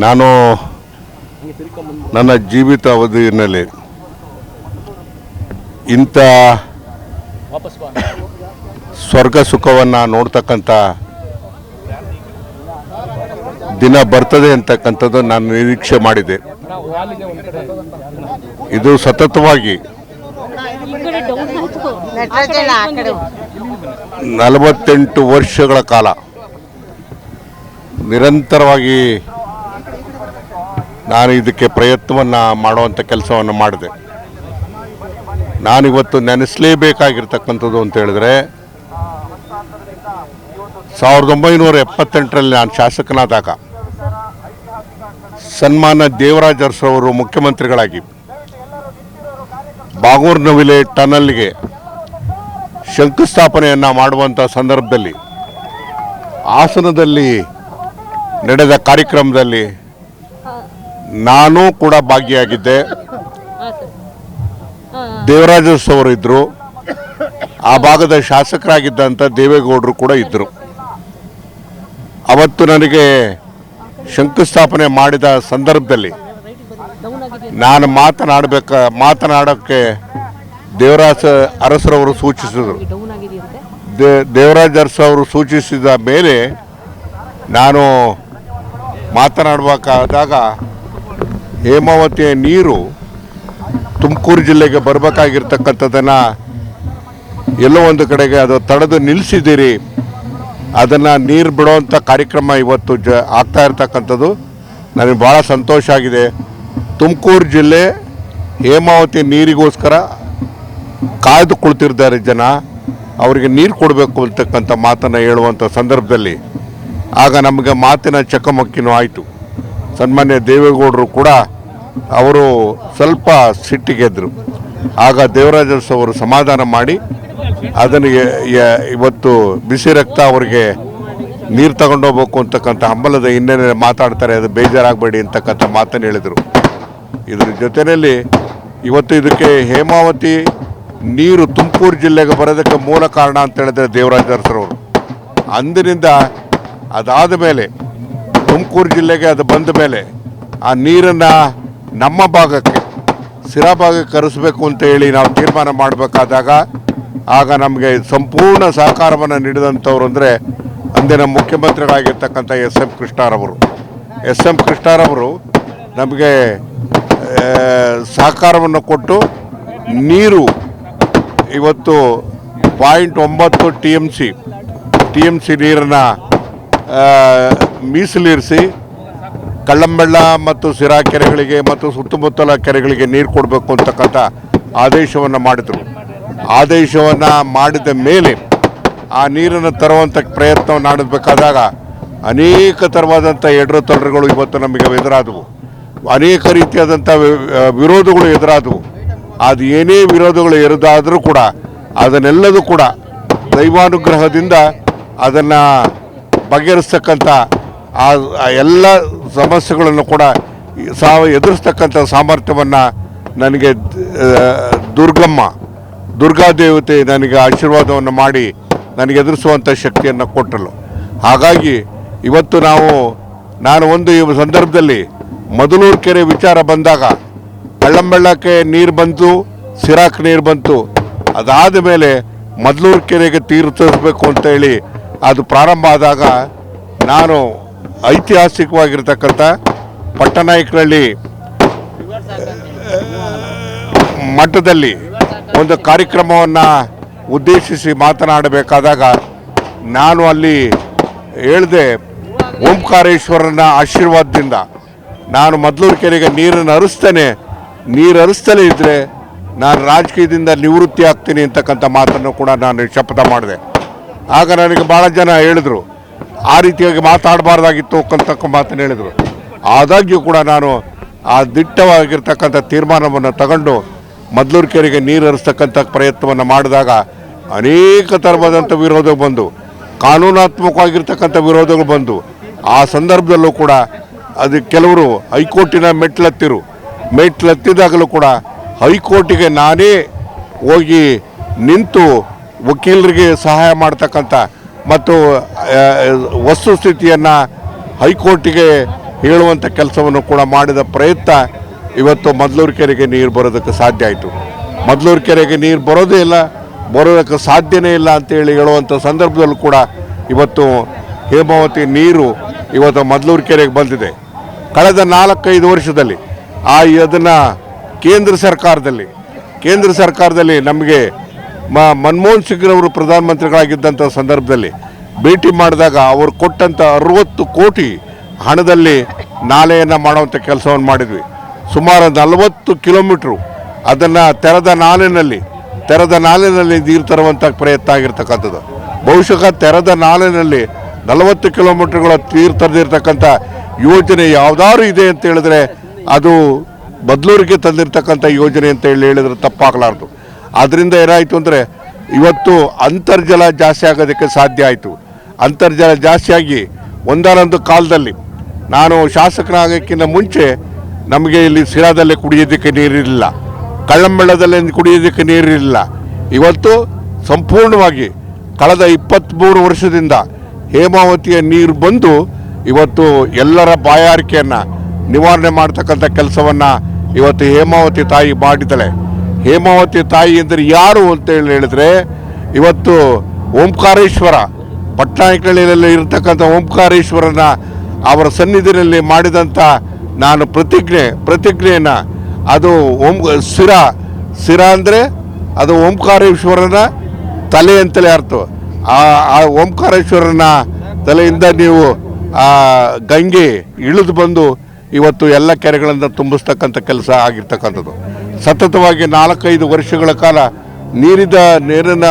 ನಾನು ನನ್ನ ಜೀವಿತ ಅವಧಿಯಲ್ಲಿ ಇಂಥ ಸ್ವರ್ಗ ಸುಖವನ್ನು ನೋಡ್ತಕ್ಕಂಥ ದಿನ ಬರ್ತದೆ ಅಂತಕ್ಕಂಥದ್ದು ನಾನು ನಿರೀಕ್ಷೆ ಮಾಡಿದೆ. ಇದು ಸತತವಾಗಿ 48 ವರ್ಷಗಳ ಕಾಲ ನಿರಂತರವಾಗಿ ನಾನು ಇದಕ್ಕೆ ಪ್ರಯತ್ನವನ್ನು ಮಾಡುವಂಥ ಕೆಲಸವನ್ನು ಮಾಡಿದೆ. ನಾನಿವತ್ತು ನೆನೆಸಲೇಬೇಕಾಗಿರ್ತಕ್ಕಂಥದ್ದು ಅಂತ ಹೇಳಿದ್ರೆ 1978ರಲ್ಲಿ ನಾನು ಶಾಸಕನಾದಾಗ ಸನ್ಮಾನ್ಯ ದೇವರಾಜ್ ಅರಸು ಮುಖ್ಯಮಂತ್ರಿಗಳಾಗಿ ಬಾಗೂರ್ನವಿಲೆ ಟನಲ್ಗೆ ಶಂಕುಸ್ಥಾಪನೆಯನ್ನು ಮಾಡುವಂಥ ಸಂದರ್ಭದಲ್ಲಿ ಹಾಸನದಲ್ಲಿ ನಡೆದ ಕಾರ್ಯಕ್ರಮದಲ್ಲಿ ನಾನು ಕೂಡ ಭಾಗಿಯಾಗಿದ್ದೆ. ದೇವರಾಜ್ ಅರಸು ಅವರು ಇದ್ದರು, ಆ ಭಾಗದ ಶಾಸಕರಾಗಿದ್ದಂಥ ದೇವೇಗೌಡರು ಕೂಡ ಇದ್ದರು. ಅವತ್ತು ನನಗೆ ಶಂಕುಸ್ಥಾಪನೆ ಮಾಡಿದ ಸಂದರ್ಭದಲ್ಲಿ ನಾನು ಮಾತನಾಡೋಕ್ಕೆ ದೇವರಾಜ ಅರಸರವರು ಸೂಚಿಸಿದರು. ದೇವರಾಜ್ ಅರಸು ಅವರು ಸೂಚಿಸಿದ ಮೇಲೆ ನಾನು ಮಾತನಾಡಬೇಕಾದಾಗ ಹೇಮಾವತಿಯ ನೀರು ತುಮಕೂರು ಜಿಲ್ಲೆಗೆ ಬರಬೇಕಾಗಿರ್ತಕ್ಕಂಥದ್ದನ್ನು ಎಲ್ಲೋ ಒಂದು ಕಡೆಗೆ ಅದು ತಡೆದು ನಿಲ್ಲಿಸಿದ್ದೀರಿ, ಅದನ್ನು ನೀರು ಬಿಡುವಂಥ ಕಾರ್ಯಕ್ರಮ ಇವತ್ತು ಆಗ್ತಾ ಇರ್ತಕ್ಕಂಥದ್ದು ನನಗೆ ಭಾಳ ಸಂತೋಷ ಆಗಿದೆ. ತುಮಕೂರು ಜಿಲ್ಲೆ ಹೇಮಾವತಿ ನೀರಿಗೋಸ್ಕರ ಕಾಯ್ದು ಕುಳಿತಿರ್ತಾರೆ ಜನ, ಅವರಿಗೆ ನೀರು ಕೊಡಬೇಕು ಅಂತಕ್ಕಂಥ ಮಾತನ್ನು ಹೇಳುವಂಥ ಸಂದರ್ಭದಲ್ಲಿ ಆಗ ನಮಗೆ ಮಾತಿನ ಚಕಮಕಿನೂ ಆಯಿತು. ಸನ್ಮಾನ್ಯ ದೇವೇಗೌಡರು ಕೂಡ ಅವರು ಸ್ವಲ್ಪ ಸಿಟ್ಟಿಗೆದ್ದರು. ಆಗ ದೇವರಾಜ ಅರಸು ಅವರು ಸಮಾಧಾನ ಮಾಡಿ ಅದನ್ನು ಇವತ್ತು ಬಿಸಿ ರಕ್ತ ಅವರಿಗೆ ನೀರು ತಗೊಂಡೋಗ್ಬೇಕು ಅಂತಕ್ಕಂಥ ಹಂಬಲದ ಹಿನ್ನೆಲೆ ಮಾತಾಡ್ತಾರೆ, ಅದು ಬೇಜಾರಾಗಬೇಡಿ ಅಂತಕ್ಕಂಥ ಮಾತನ್ನು ಹೇಳಿದರು. ಇದ್ರ ಜೊತೆಯಲ್ಲಿ ಇವತ್ತು ಇದಕ್ಕೆ ಹೇಮಾವತಿ ನೀರು ತುಮಕೂರು ಜಿಲ್ಲೆಗೆ ಬರೋದಕ್ಕೆ ಮೂಲ ಕಾರಣ ಅಂತ ಹೇಳಿದ್ರೆ ದೇವರಾಜ ಅರಸರವರು. ಅಂದಿನಿಂದ ಅದಾದ ಮೇಲೆ ತುಮಕೂರು ಜಿಲ್ಲೆಗೆ ಅದು ಬಂದ ಮೇಲೆ ಆ ನೀರನ್ನು ನಮ್ಮ ಭಾಗಕ್ಕೆ ಸಿರಾ ಭಾಗಕ್ಕೆ ಕರೆಸಬೇಕು ಅಂತ ಹೇಳಿ ನಾವು ತೀರ್ಮಾನ ಮಾಡಬೇಕಾದಾಗ ಆಗ ನಮಗೆ ಸಂಪೂರ್ಣ ಸಹಕಾರವನ್ನು ನೀಡಿದಂಥವ್ರು ಅಂದರೆ ಅಂದಿನ ಮುಖ್ಯಮಂತ್ರಿಗಳಾಗಿರ್ತಕ್ಕಂಥ ಎಸ್.ಎಂ. ಕೃಷ್ಣರವರು ನಮಗೆ ಸಹಕಾರವನ್ನು ಕೊಟ್ಟು ನೀರು ಇವತ್ತು 0.9 TMC ನೀರನ್ನು ಮೀಸಲಿರಿಸಿ ಕಳ್ಳಂಬೆಳ್ಳ ಮತ್ತು ಸಿರಾ ಕೆರೆಗಳಿಗೆ ಮತ್ತು ಸುತ್ತಮುತ್ತಲ ಕೆರೆಗಳಿಗೆ ನೀರು ಕೊಡಬೇಕು ಅಂತಕ್ಕಂಥ ಆದೇಶವನ್ನು ಮಾಡಿದರು. ಆದೇಶವನ್ನು ಮಾಡಿದ ಮೇಲೆ ಆ ನೀರನ್ನು ತರುವಂಥ ಪ್ರಯತ್ನವನ್ನು ಮಾಡಬೇಕಾದಾಗ ಅನೇಕ ಥರವಾದಂಥ ಎಡರು ತೊಡರುಗಳು ಇವತ್ತು ನಮಗೆ ಎದುರಾದವು, ಅನೇಕ ರೀತಿಯಾದಂಥ ವಿರೋಧಗಳು ಎದುರಾದವು. ಅದು ಏನೇ ವಿರೋಧಗಳು ಎದುರಾದರೂ ಕೂಡ ಅದನ್ನೆಲ್ಲದೂ ಕೂಡ ದೈವಾನುಗ್ರಹದಿಂದ ಅದನ್ನು ಬಗೆಹರಿಸ್ತಕ್ಕಂಥ ಆ ಎಲ್ಲ ಸಮಸ್ಯೆಗಳನ್ನು ಕೂಡ ಎದುರಿಸ್ತಕ್ಕಂಥ ಸಾಮರ್ಥ್ಯವನ್ನು ನನಗೆ ದುರ್ಗಾದೇವತೆ ನನಗೆ ಆಶೀರ್ವಾದವನ್ನು ಮಾಡಿ ನನಗೆ ಎದುರಿಸುವಂಥ ಶಕ್ತಿಯನ್ನು ಕೊಟ್ಟಳು. ಹಾಗಾಗಿ ಇವತ್ತು ನಾನು ಒಂದು ಈ ಸಂದರ್ಭದಲ್ಲಿ ಮದಲೂರು ಕೆರೆ ವಿಚಾರ ಬಂದಾಗ ಕಳ್ಳಂಬೆಳ್ಳಕ್ಕೆ ನೀರು ಬಂತು, ಸಿರಾಕ್ ನೀರು ಬಂತು. ಅದಾದ ಮೇಲೆ ಮದಲೂರು ಕೆರೆಗೆ ತೀರ್ಥಿಸಬೇಕು ಅಂತೇಳಿ ಅದು ಪ್ರಾರಂಭ ಆದಾಗ ನಾನು ಐತಿಹಾಸಿಕವಾಗಿರ್ತಕ್ಕಂಥ ಪಟ್ಟನಾಯಕನಹಳ್ಳಿ ಮಠದಲ್ಲಿ ಒಂದು ಕಾರ್ಯಕ್ರಮವನ್ನು ಉದ್ದೇಶಿಸಿ ಮಾತನಾಡಬೇಕಾದಾಗ ನಾನು ಅಲ್ಲಿ ಹೇಳಿದೆ, ಓಂಕಾರೇಶ್ವರನ ಆಶೀರ್ವಾದದಿಂದ ನಾನು ಮದಲೂರು ಕೆರೆಗೆ ನೀರನ್ನು ಹರಿಸ್ತಲೇ ಇದ್ದರೆ ನಾನು ರಾಜಕೀಯದಿಂದ ನಿವೃತ್ತಿ ಆಗ್ತೀನಿ ಅಂತಕ್ಕಂಥ ಮಾತನ್ನು ಕೂಡ ನಾನು ಶಪಥ ಮಾಡಿದೆ. ಆಗ ನನಗೆ ಭಾಳ ಜನ ಹೇಳಿದರು, ಆ ರೀತಿಯಾಗಿ ಮಾತಾಡಬಾರ್ದಾಗಿತ್ತು ಅಂತಕ್ಕ ಮಾತನ್ನು ಹೇಳಿದರು. ಆದಾಗ್ಯೂ ಕೂಡ ನಾನು ಆ ದಿಟ್ಟವಾಗಿರ್ತಕ್ಕಂಥ ತೀರ್ಮಾನವನ್ನು ತಗೊಂಡು ಮದಲೂರು ಕೆರೆಗೆ ನೀರು ಹರಿಸ್ತಕ್ಕಂಥ ಪ್ರಯತ್ನವನ್ನು ಮಾಡಿದಾಗ ಅನೇಕ ಥರವಾದಂಥ ವಿರೋಧ ಬಂದು, ಕಾನೂನಾತ್ಮಕವಾಗಿರ್ತಕ್ಕಂಥ ವಿರೋಧಗಳು ಬಂದು, ಆ ಸಂದರ್ಭದಲ್ಲೂ ಕೂಡ ಅದು ಕೆಲವರು ಹೈಕೋರ್ಟಿನ ಮೆಟ್ಲತ್ತಿದಾಗಲೂ ಕೂಡ ಹೈಕೋರ್ಟಿಗೆ ನಾನೇ ಹೋಗಿ ನಿಂತು ವಕೀಲರಿಗೆ ಸಹಾಯ ಮಾಡ್ತಕ್ಕಂಥ ಮತ್ತು ವಸ್ತುಸ್ಥಿತಿಯನ್ನು ಹೈಕೋರ್ಟಿಗೆ ಹೇಳುವಂಥ ಕೆಲಸವನ್ನು ಕೂಡ ಮಾಡಿದ ಪ್ರಯತ್ನ ಇವತ್ತು ಮದ್ಲೂರು ಕೆರೆಗೆ ನೀರು ಬರೋದಕ್ಕೆ ಸಾಧ್ಯ ಆಯಿತು. ಮದ್ಲೂರು ಕೆರೆಗೆ ನೀರು ಬರೋದೇ ಇಲ್ಲ, ಬರೋದಕ್ಕೆ ಸಾಧ್ಯನೇ ಇಲ್ಲ ಅಂತೇಳಿ ಹೇಳುವಂಥ ಸಂದರ್ಭದಲ್ಲೂ ಕೂಡ ಇವತ್ತು ಹೇಮಾವತಿ ನೀರು ಇವತ್ತು ಮದ್ಲೂರು ಕೆರೆಗೆ ಬಂದಿದೆ. ಕಳೆದ 4-5 ವರ್ಷದಲ್ಲಿ ಅದನ್ನು ಕೇಂದ್ರ ಸರ್ಕಾರದಲ್ಲಿ ನಮಗೆ ಮನಮೋಹನ್ ಸಿಂಗ್ರವರು ಪ್ರಧಾನಮಂತ್ರಿಗಳಾಗಿದ್ದಂಥ ಸಂದರ್ಭದಲ್ಲಿ ಭೇಟಿ ಮಾಡಿದಾಗ ಅವರು ಕೊಟ್ಟಂಥ 60 ಕೋಟಿ ಹಣದಲ್ಲಿ ನಾಲೆಯನ್ನು ಮಾಡುವಂಥ ಕೆಲಸವನ್ನು ಮಾಡಿದ್ವಿ. ಸುಮಾರು 40 ಕಿಲೋಮೀಟ್ರು ಅದನ್ನು ತೆರೆದ ನಾಲೆಯಲ್ಲಿ ನೀರು ತರುವಂಥ ಪ್ರಯತ್ನ ಆಗಿರ್ತಕ್ಕಂಥದ್ದು. ಬಹುಶಃ ತೆರೆದ ನಾಲೆಯಲ್ಲಿ 40 ಕಿಲೋಮೀಟರ್ಗಳ ನೀರು ತರದಿರ್ತಕ್ಕಂಥ ಯೋಜನೆ ಯಾವುದಾದ್ರು ಇದೆ ಅಂತ ಹೇಳಿದ್ರೆ ಅದು ಬದ್ಲೂರಿಗೆ ತಂದಿರತಕ್ಕಂಥ ಯೋಜನೆ ಅಂತ ಹೇಳಿದ್ರೆ ತಪ್ಪಾಗಲಾರ್ದು. ಆದ್ದರಿಂದ ಏನಾಯಿತು ಅಂದರೆ ಇವತ್ತು ಅಂತರ್ಜಲ ಜಾಸ್ತಿ ಆಗೋದಕ್ಕೆ ಸಾಧ್ಯ ಆಯಿತು. ಅಂತರ್ಜಲ ಜಾಸ್ತಿಯಾಗಿ ಒಂದಾನೊಂದು ಕಾಲದಲ್ಲಿ ನಾನು ಶಾಸಕನಾಗೋಕ್ಕಿಂತ ಮುಂಚೆ ನಮಗೆ ಇಲ್ಲಿ ಸಿರಾದಲ್ಲಿ ಕುಡಿಯೋದಕ್ಕೆ ನೀರಿರಲಿಲ್ಲ, ಕಳ್ಳಂಬೆಳ್ಳದಲ್ಲಿ ಕುಡಿಯೋದಕ್ಕೆ ನೀರಿರಲಿಲ್ಲ. ಇವತ್ತು ಸಂಪೂರ್ಣವಾಗಿ ಕಳೆದ 23 ವರ್ಷದಿಂದ ಹೇಮಾವತಿಯ ನೀರು ಬಂದು ಇವತ್ತು ಎಲ್ಲರ ಬಾಯಾರಿಕೆಯನ್ನು ನಿವಾರಣೆ ಮಾಡ್ತಕ್ಕಂಥ ಕೆಲಸವನ್ನು ಇವತ್ತು ಹೇಮಾವತಿ ತಾಯಿ ಮಾಡಿದ್ದಾಳೆ. ಹೇಮಾವತಿ ತಾಯಿ ಅಂದರೆ ಯಾರು ಅಂತ ಹೇಳಿದ್ರೆ ಇವತ್ತು ಓಂಕಾರೇಶ್ವರ ಪಟ್ಟಣಗಳಲ್ಲಿ ಇರತಕ್ಕಂಥ ಓಂಕಾರೇಶ್ವರನ ಅವರ ಸನ್ನಿಧಿಯಲ್ಲಿ ಮಾಡಿದಂಥ ನಾನು ಪ್ರತಿಜ್ಞೆಯನ್ನು ಅದು ಶಿರ ಅಂದರೆ ಅದು ಓಂಕಾರೇಶ್ವರನ ತಲೆ ಅಂತಲೇ ಅರ್ಥ. ಆ ಓಂಕಾರೇಶ್ವರನ ತಲೆಯಿಂದ ನೀವು ಗಂಗೆ ಇಳಿದು ಬಂದು ಇವತ್ತು ಎಲ್ಲ ಕೆರೆಗಳನ್ನು ತುಂಬಿಸ್ತಕ್ಕಂಥ ಕೆಲಸ ಆಗಿರ್ತಕ್ಕಂಥದ್ದು. ಸತತವಾಗಿ 4-5 ವರ್ಷಗಳ ಕಾಲ ನೀರಿನ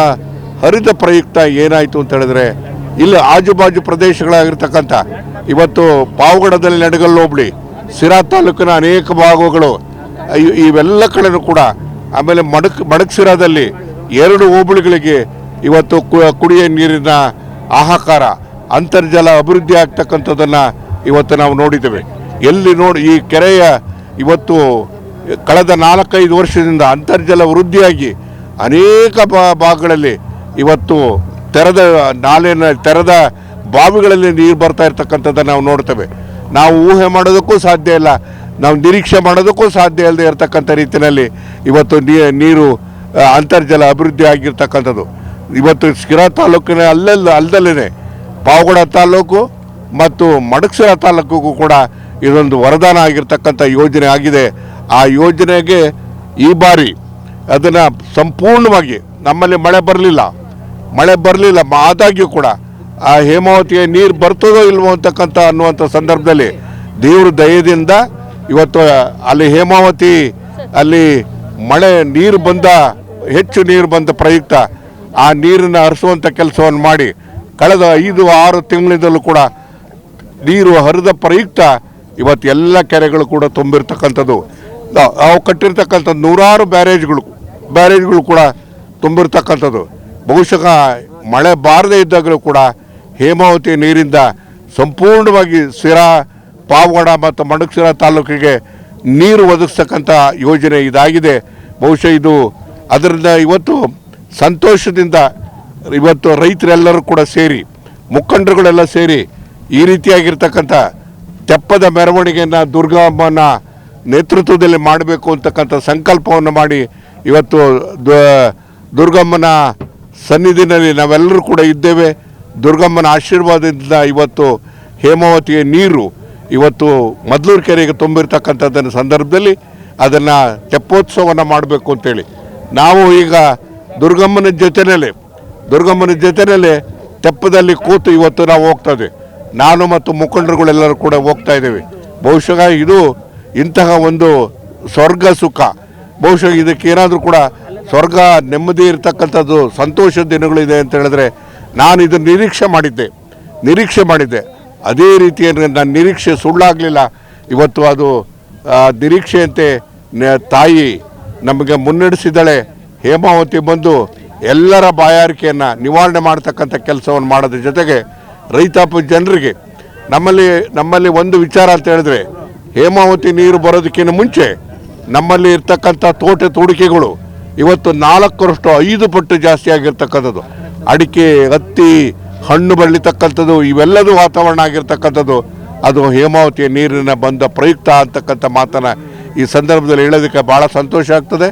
ಹರಿದ ಪ್ರಯುಕ್ತ ಏನಾಯಿತು ಅಂತ ಹೇಳಿದ್ರೆ ಇಲ್ಲಿ ಆಜುಬಾಜು ಪ್ರದೇಶಗಳಾಗಿರ್ತಕ್ಕಂಥ ಇವತ್ತು ಪಾವಗಡದಲ್ಲಿ ನಡಗಲ್ ಹೋಬಳಿ, ಸಿರಾ ತಾಲೂಕಿನ ಅನೇಕ ಭಾಗಗಳು ಇವೆಲ್ಲ ಕಡೆನೂ ಕೂಡ, ಆಮೇಲೆ ಮಡಕ್ಸಿರಾದಲ್ಲಿ 2 ಹೋಬಳಿಗಳಿಗೆ ಇವತ್ತು ಕುಡಿಯ ನೀರಿನ ಹಾಹಾಕಾರ, ಅಂತರ್ಜಲ ಅಭಿವೃದ್ಧಿ ಆಗ್ತಕ್ಕಂಥದ್ದನ್ನು ಇವತ್ತು ನಾವು ನೋಡಿದ್ದೇವೆ. ಎಲ್ಲಿ ಈ ಕೆರೆಯ ಇವತ್ತು ಕಳೆದ 4-5 ವರ್ಷದಿಂದ ಅಂತರ್ಜಲ ವೃದ್ಧಿಯಾಗಿ ಅನೇಕ ಭಾಗಗಳಲ್ಲಿ ಇವತ್ತು ತೆರೆದ ಬಾವಿಗಳಲ್ಲಿ ನೀರು ಬರ್ತಾ ಇರ್ತಕ್ಕಂಥದ್ದನ್ನು ನಾವು ನೋಡ್ತೇವೆ. ನಾವು ಊಹೆ ಮಾಡೋದಕ್ಕೂ ಸಾಧ್ಯ ಇಲ್ಲ, ನಾವು ನಿರೀಕ್ಷೆ ಮಾಡೋದಕ್ಕೂ ಸಾಧ್ಯ ಇಲ್ಲದೆ ಇರತಕ್ಕಂಥ ರೀತಿಯಲ್ಲಿ ಇವತ್ತು ನೀರು ಅಂತರ್ಜಲ ಅಭಿವೃದ್ಧಿ ಆಗಿರ್ತಕ್ಕಂಥದ್ದು. ಇವತ್ತು ಸಿರಾ ತಾಲೂಕಿನ ಅಲ್ಲದಲ್ಲೇ ಪಾವಗಡ ತಾಲೂಕು ಮತ್ತು ಮಡಕ್ಸಿರಾ ತಾಲೂಕಿಗೂ ಕೂಡ ಇದೊಂದು ವರದಾನ ಆಗಿರ್ತಕ್ಕಂಥ ಯೋಜನೆ ಆಗಿದೆ. ಆ ಯೋಜನೆಗೆ ಈ ಬಾರಿ ಅದನ್ನು ಸಂಪೂರ್ಣವಾಗಿ ನಮ್ಮಲ್ಲಿ ಮಳೆ ಬರಲಿಲ್ಲ, ಆದಾಗ್ಯೂ ಕೂಡ ಆ ಹೇಮಾವತಿಯ ನೀರು ಬರ್ತದೋ ಇಲ್ವೋ ಅನ್ನುವಂಥ ಸಂದರ್ಭದಲ್ಲಿ ದೇವ್ರ ದಯದಿಂದ ಇವತ್ತು ಅಲ್ಲಿ ಹೇಮಾವತಿ ಅಲ್ಲಿ ಹೆಚ್ಚು ನೀರು ಬಂದ ಪ್ರಯುಕ್ತ ಆ ನೀರನ್ನು ಹರಿಸುವಂಥ ಕೆಲಸವನ್ನು ಮಾಡಿ ಕಳೆದ 5-6 ತಿಂಗಳಿಂದಲೂ ಕೂಡ ನೀರು ಹರಿದ ಪ್ರಯುಕ್ತ ಇವತ್ತು ಎಲ್ಲ ಕೆರೆಗಳು ಕೂಡ ತುಂಬಿರ್ತಕ್ಕಂಥದ್ದು. ಅವು ಕಟ್ಟಿರ್ತಕ್ಕಂಥ 100 ಬ್ಯಾರೇಜ್ಗಳು ಕೂಡ ತುಂಬಿರ್ತಕ್ಕಂಥದ್ದು. ಬಹುಶಃ ಮಳೆ ಬಾರದೇ ಇದ್ದಾಗಲೂ ಕೂಡ ಹೇಮಾವತಿ ನೀರಿಂದ ಸಂಪೂರ್ಣವಾಗಿ ಸಿರಾ, ಪಾವಗಡ ಮತ್ತು ಮಡಕ್ಸಿರಾ ತಾಲೂಕಿಗೆ ನೀರು ಒದಗಿಸ್ತಕ್ಕಂಥ ಯೋಜನೆ ಇದಾಗಿದೆ. ಬಹುಶಃ ಅದರಿಂದ ಇವತ್ತು ಸಂತೋಷದಿಂದ ಇವತ್ತು ರೈತರೆಲ್ಲರೂ ಕೂಡ ಸೇರಿ, ಮುಖಂಡರುಗಳೆಲ್ಲ ಸೇರಿ ಈ ರೀತಿಯಾಗಿರ್ತಕ್ಕಂಥ ತೆಪ್ಪದ ಮೆರವಣಿಗೆಯನ್ನು ದುರ್ಗಮ್ಮನ ನೇತೃತ್ವದಲ್ಲಿ ಮಾಡಬೇಕು ಅಂತಕ್ಕಂಥ ಸಂಕಲ್ಪವನ್ನು ಮಾಡಿ ಇವತ್ತು ದುರ್ಗಮ್ಮನ ಸನ್ನಿಧಿನಲ್ಲಿ ನಾವೆಲ್ಲರೂ ಕೂಡ ಇದ್ದೇವೆ. ದುರ್ಗಮ್ಮನ ಆಶೀರ್ವಾದದಿಂದ ಇವತ್ತು ಹೇಮಾವತಿಯ ನೀರು ಇವತ್ತು ಮದ್ಲೂರು ಕೆರೆಗೆ ತುಂಬಿರ್ತಕ್ಕಂಥದ್ದನ್ನು ಸಂದರ್ಭದಲ್ಲಿ ಅದನ್ನು ತೆಪ್ಪೋತ್ಸವವನ್ನು ಮಾಡಬೇಕು ಅಂತೇಳಿ ನಾವು ಈಗ ದುರ್ಗಮ್ಮನ ಜೊತೆಯಲ್ಲೇ ತೆಪ್ಪದಲ್ಲಿ ಕೂತು ಇವತ್ತು ನಾವು ಹೋಗ್ತಾ ಇದ್ದೇವೆ. ನಾನು ಮತ್ತು ಮುಖಂಡರುಗಳೆಲ್ಲರೂ ಕೂಡ ಹೋಗ್ತಾ ಇದ್ದೇವೆ. ಬಹುಶಃ ಇದು ಇಂತಹ ಒಂದು ಸ್ವರ್ಗ ಸುಖ, ಬಹುಶಃ ಇದಕ್ಕೇನಾದರೂ ಕೂಡ ಸ್ವರ್ಗ ನೆಮ್ಮದಿ ಇರತಕ್ಕಂಥದ್ದು ಸಂತೋಷದ ದಿನಗಳಿದೆ ಅಂತ ಹೇಳಿದ್ರೆ ನಾನು ಇದನ್ನು ನಿರೀಕ್ಷೆ ಮಾಡಿದ್ದೆ. ಅದೇ ರೀತಿಯಲ್ಲಿ ನನ್ನ ನಿರೀಕ್ಷೆ ಸುಳ್ಳಾಗಲಿಲ್ಲ. ಇವತ್ತು ಅದು ನಿರೀಕ್ಷೆಯಂತೆ ತಾಯಿ ನಮಗೆ ಮುನ್ನಡೆಸಿದಳೆ. ಹೇಮಾವತಿ ಬಂದು ಎಲ್ಲರ ಬಾಯಾರಿಕೆಯನ್ನು ನಿವಾರಣೆ ಮಾಡ್ತಕ್ಕಂಥ ಕೆಲಸವನ್ನು ಮಾಡೋದ್ರ ಜೊತೆಗೆ ರೈತಾಪಿ ಜನರಿಗೆ ನಮ್ಮಲ್ಲಿ ಒಂದು ವಿಚಾರ ಅಂತ ಹೇಳಿದ್ರೆ ಹೇಮಾವತಿ ನೀರು ಬರೋದಕ್ಕಿಂತ ಮುಂಚೆ ನಮ್ಮಲ್ಲಿ ಇರ್ತಕ್ಕಂಥ ತೋಟಗಾರಿಕೆಗಳು ಇವತ್ತು 4 ಪಟ್ಟು ಜಾಸ್ತಿ ಆಗಿರ್ತಕ್ಕಂಥದ್ದು. ಅಡಿಕೆ, ಹತ್ತಿ, ಹಣ್ಣು ಬೆಳೀತಕ್ಕಂಥದ್ದು ಇವೆಲ್ಲದೂ ವಾತಾವರಣ ಆಗಿರ್ತಕ್ಕಂಥದ್ದು ಅದು ಹೇಮಾವತಿಯ ನೀರಿನ ಬಂದ ಪ್ರಯುಕ್ತ ಅಂತಕ್ಕಂಥ ಮಾತನ್ನು ಈ ಸಂದರ್ಭದಲ್ಲಿ ಹೇಳೋದಕ್ಕೆ ಭಾಳ ಸಂತೋಷ ಆಗ್ತದೆ.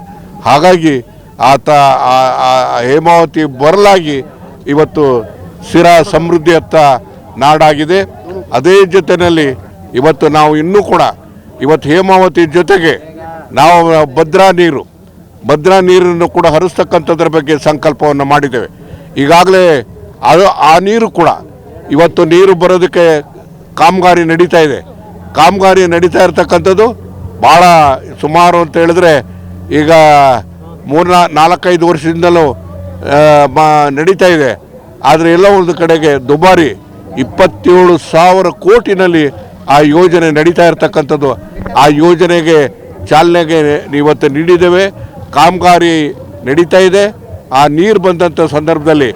ಹಾಗಾಗಿ ಹೇಮಾವತಿ ಬರಲಾಗಿ ಇವತ್ತು ಸಿರಾ ಸಮೃದ್ಧಿಯತ್ತ ನಾಡಾಗಿದೆ. ಅದೇ ಜೊತೆಯಲ್ಲಿ ಇವತ್ತು ನಾವು ಇನ್ನೂ ಕೂಡ ಇವತ್ತು ಹೇಮಾವತಿ ಜೊತೆಗೆ ನಾವು ಭದ್ರಾ ನೀರನ್ನು ಕೂಡ ಹರಿಸ್ತಕ್ಕಂಥದ್ರ ಬಗ್ಗೆ ಸಂಕಲ್ಪವನ್ನು ಮಾಡಿದ್ದೇವೆ. ಈಗಾಗಲೇ ಆ ನೀರು ಕೂಡ ಇವತ್ತು ನೀರು ಬರೋದಕ್ಕೆ ಕಾಮಗಾರಿ ನಡೀತಾ ಇದೆ. ಕಾಮಗಾರಿ ನಡೀತಾ ಇರತಕ್ಕಂಥದ್ದು ಭಾಳ ಸುಮಾರು ಅಂತ ಹೇಳಿದ್ರೆ ಈಗ 4-5 ವರ್ಷದಿಂದಲೂ ನಡೀತಾ ಇದೆ. ಆದರೆ ಎಲ್ಲ ಒಂದು ಕಡೆಗೆ ದುಬಾರಿ 27,000 ಕೋಟಿನಲ್ಲಿ ಆ ಯೋಜನೆ ನಡೀತಾ ಇರತಕ್ಕಂಥದ್ದು. ಆ ಯೋಜನೆಗೆ ಚಾಲನೆಗೆ ಇವತ್ತು ನೀಡಿದ್ದೇವೆ. ಕಾಮಗಾರಿ ನಡೀತಾ ಇದೆ. ಆ ನೀರು ಬಂದಂಥ ಸಂದರ್ಭದಲ್ಲಿ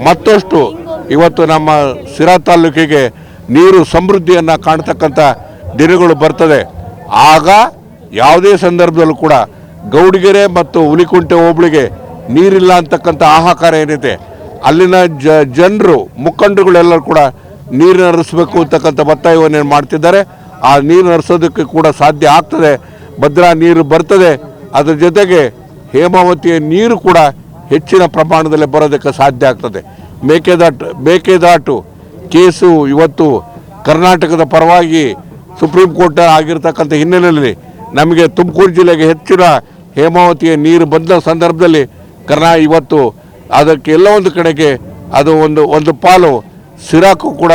ಮತ್ತಷ್ಟು ಇವತ್ತು ನಮ್ಮ ಸಿರಾ ತಾಲೂಕಿಗೆ ನೀರು ಸಮೃದ್ಧಿಯನ್ನು ಕಾಣ್ತಕ್ಕಂಥ ದಿನಗಳು ಬರ್ತದೆ. ಆಗ ಯಾವುದೇ ಸಂದರ್ಭದಲ್ಲೂ ಕೂಡ ಗೌಡಿಗೆರೆ ಮತ್ತು ಹುಲಿಕುಂಟೆ ಹೋಬಳಿಗೆ ನೀರಿಲ್ಲ ಅಂತಕ್ಕಂಥ ಹಾಹಾಕಾರ ಏನಿದೆ, ಅಲ್ಲಿನ ಜನರು ಮುಖಂಡರುಗಳೆಲ್ಲರೂ ಕೂಡ ನೀರನ್ನು ಹರಿಸಬೇಕು ಅಂತಕ್ಕಂಥ ಒತ್ತಾಯವನ್ನು ಮಾಡ್ತಿದ್ದಾರೆ. ಆ ನೀರು ಹರಿಸೋದಕ್ಕೆ ಕೂಡ ಸಾಧ್ಯ ಆಗ್ತದೆ. ಭದ್ರಾ ನೀರು ಬರ್ತದೆ. ಅದರ ಜೊತೆಗೆ ಹೇಮಾವತಿಯ ನೀರು ಕೂಡ ಹೆಚ್ಚಿನ ಪ್ರಮಾಣದಲ್ಲಿ ಬರೋದಕ್ಕೆ ಸಾಧ್ಯ ಆಗ್ತದೆ. ಮೇಕೆದಾಟು ಕೇಸು ಇವತ್ತು ಕರ್ನಾಟಕದ ಪರವಾಗಿ ಸುಪ್ರೀಂ ಕೋರ್ಟ್ ಆಗಿರ್ತಕ್ಕಂಥ ಹಿನ್ನೆಲೆಯಲ್ಲಿ ನಮಗೆ ತುಮಕೂರು ಜಿಲ್ಲೆಗೆ ಹೆಚ್ಚಿನ ಹೇಮಾವತಿಯ ನೀರು ಬಂದ ಸಂದರ್ಭದಲ್ಲಿ ಇವತ್ತು ಅದಕ್ಕೆ ಎಲ್ಲ ಒಂದು ಕಡೆಗೆ ಅದು ಒಂದು ಪಾಲು ಸಿರಾಕ್ಕೂ ಕೂಡ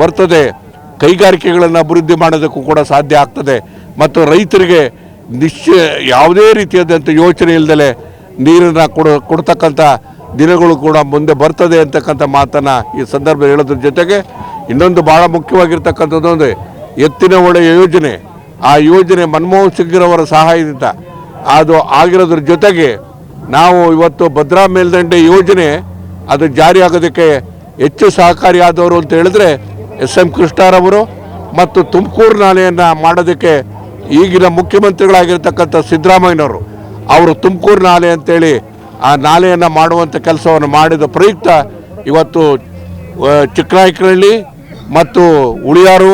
ಬರ್ತದೆ. ಕೈಗಾರಿಕೆಗಳನ್ನು ಅಭಿವೃದ್ಧಿ ಮಾಡೋದಕ್ಕೂ ಕೂಡ ಸಾಧ್ಯ ಆಗ್ತದೆ. ಮತ್ತು ರೈತರಿಗೆ ಯಾವುದೇ ರೀತಿಯಾದಂಥ ಯೋಚನೆ ಇಲ್ಲದೆ ನೀರನ್ನು ಕೊಡ್ತಕ್ಕಂಥ ದಿನಗಳು ಕೂಡ ಮುಂದೆ ಬರ್ತದೆ ಅಂತಕ್ಕಂಥ ಮಾತನ್ನು ಈ ಸಂದರ್ಭದಲ್ಲಿ ಹೇಳೋದ್ರ ಜೊತೆಗೆ ಇನ್ನೊಂದು ಭಾಳ ಮುಖ್ಯವಾಗಿರ್ತಕ್ಕಂಥದ್ದು ಅಂದರೆ ಎತ್ತಿನ ಹೊಳೆ ಯೋಜನೆ. ಆ ಯೋಜನೆ ಮನಮೋಹನ್ ಸಿಂಗ್ರವರ ಸಹಾಯದಿಂದ ಅದು ಆಗಿರೋದ್ರ ಜೊತೆಗೆ ನಾವು ಇವತ್ತು ಭದ್ರಾ ಮೇಲ್ದಂಡೆ ಯೋಜನೆ ಅದು ಜಾರಿಯಾಗೋದಕ್ಕೆ ಹೆಚ್ಚು ಸಹಕಾರಿಯಾದವರು ಅಂತ ಹೇಳಿದ್ರೆ SM ಕೃಷ್ಣರವರು ಮತ್ತು ತುಮಕೂರು ನಾಲೆಯನ್ನು ಮಾಡೋದಕ್ಕೆ ಈಗಿನ ಮುಖ್ಯಮಂತ್ರಿಗಳಾಗಿರ್ತಕ್ಕಂಥ ಸಿದ್ದರಾಮಯ್ಯನವರು ಅವರು ತುಮಕೂರು ನಾಲೆ ಅಂತೇಳಿ ಆ ನಾಲೆಯನ್ನು ಮಾಡುವಂಥ ಕೆಲಸವನ್ನು ಮಾಡಿದ ಪ್ರಯುಕ್ತ ಇವತ್ತು ಚಿಕ್ಕನಾಯಕನಹಳ್ಳಿ ಮತ್ತು ಉಳಿಯಾರು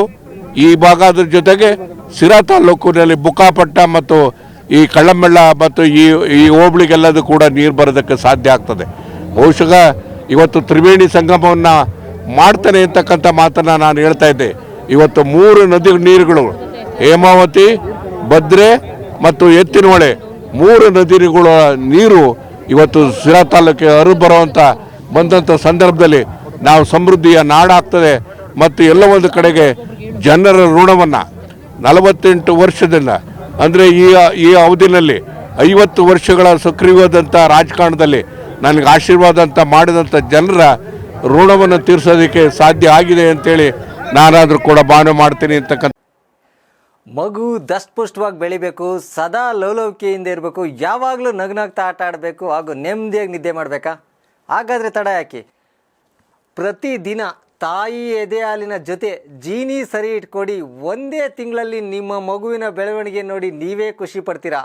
ಈ ಭಾಗದ ಜೊತೆಗೆ ಸಿರಾ ತಾಲೂಕಿನಲ್ಲಿ ಬುಕ್ಕಾಪಟ್ಟ ಮತ್ತು ಈ ಕಳ್ಳಂಬೆಳ್ಳ ಮತ್ತು ಈ ಹೋಬಳಿಗೆಲ್ಲದೂ ಕೂಡ ನೀರು ಬರೋದಕ್ಕೆ ಸಾಧ್ಯ ಆಗ್ತದೆ. ಬಹುಶಃ ಇವತ್ತು ತ್ರಿವೇಣಿ ಸಂಗಮವನ್ನು ಮಾಡ್ತಾನೆ ಅಂತಕ್ಕಂಥ ಮಾತನ್ನು ನಾನು ಹೇಳ್ತಾ ಇದ್ದೆ. ಇವತ್ತು 3 ನದಿ ನೀರುಗಳು ಹೇಮಾವತಿ, ಭದ್ರೆ ಮತ್ತು ಎತ್ತಿನಹೊಳೆ 3 ನದಿಗಳ ನೀರು ಇವತ್ತು ಸಿರಾ ತಾಲೂಕಿಗೆ ಹರಿಬರುವಂಥ ಬಂದಂಥ ಸಂದರ್ಭದಲ್ಲಿ ನಾವು ಸಮೃದ್ಧಿಯ ನಾಡಾಗ್ತದೆ. ಮತ್ತು ಎಲ್ಲ ಒಂದು ಕಡೆಗೆ ಜನರ ಋಣವನ್ನು 48 ವರ್ಷದಿಂದ ಅಂದರೆ ಈ ಅವಧಿನಲ್ಲಿ 50 ವರ್ಷಗಳ ಸಕ್ರಿಯವಾದಂಥ ರಾಜಕಾರಣದಲ್ಲಿ ನನಗೆ ಆಶೀರ್ವಾದ ಅಂತ ಮಾಡಿದಂಥ ಜನರ ಋಣವನ್ನು ತೀರಿಸೋದಕ್ಕೆ ಸಾಧ್ಯ ಆಗಿದೆ ಅಂತೇಳಿ ನಾನಾದರೂ ಕೂಡ ಭಾವನೆ ಮಾಡ್ತೀನಿ ಅಂತಕ್ಕಂಥ. ಮಗು ದಷ್ಟಪುಷ್ಟವಾಗಿ ಬೆಳಿಬೇಕು, ಸದಾ ಲವಲವಿಕೆಯಿಂದ ಇರಬೇಕು, ಯಾವಾಗಲೂ ನಗ್ನಾಗ್ತಾ ಆಟ ಆಡಬೇಕು ಹಾಗೂ ನೆಮ್ಮದಿಯಾಗಿ ನಿದ್ದೆ ಮಾಡಬೇಕಾ? ಹಾಗಾದರೆ ತಡ ಯಾಕೆ? ಪ್ರತಿದಿನ ತಾಯಿ ಎದೆ ಹಾಲಿನ ಜೊತೆ ಜೀನಿ ಸರಿ ಇಟ್ಕೊಡಿ. ಒಂದೇ ತಿಂಗಳಲ್ಲಿ ನಿಮ್ಮ ಮಗುವಿನ ಬೆಳವಣಿಗೆ ನೋಡಿ ನೀವೇ ಖುಷಿ ಪಡ್ತೀರಾ.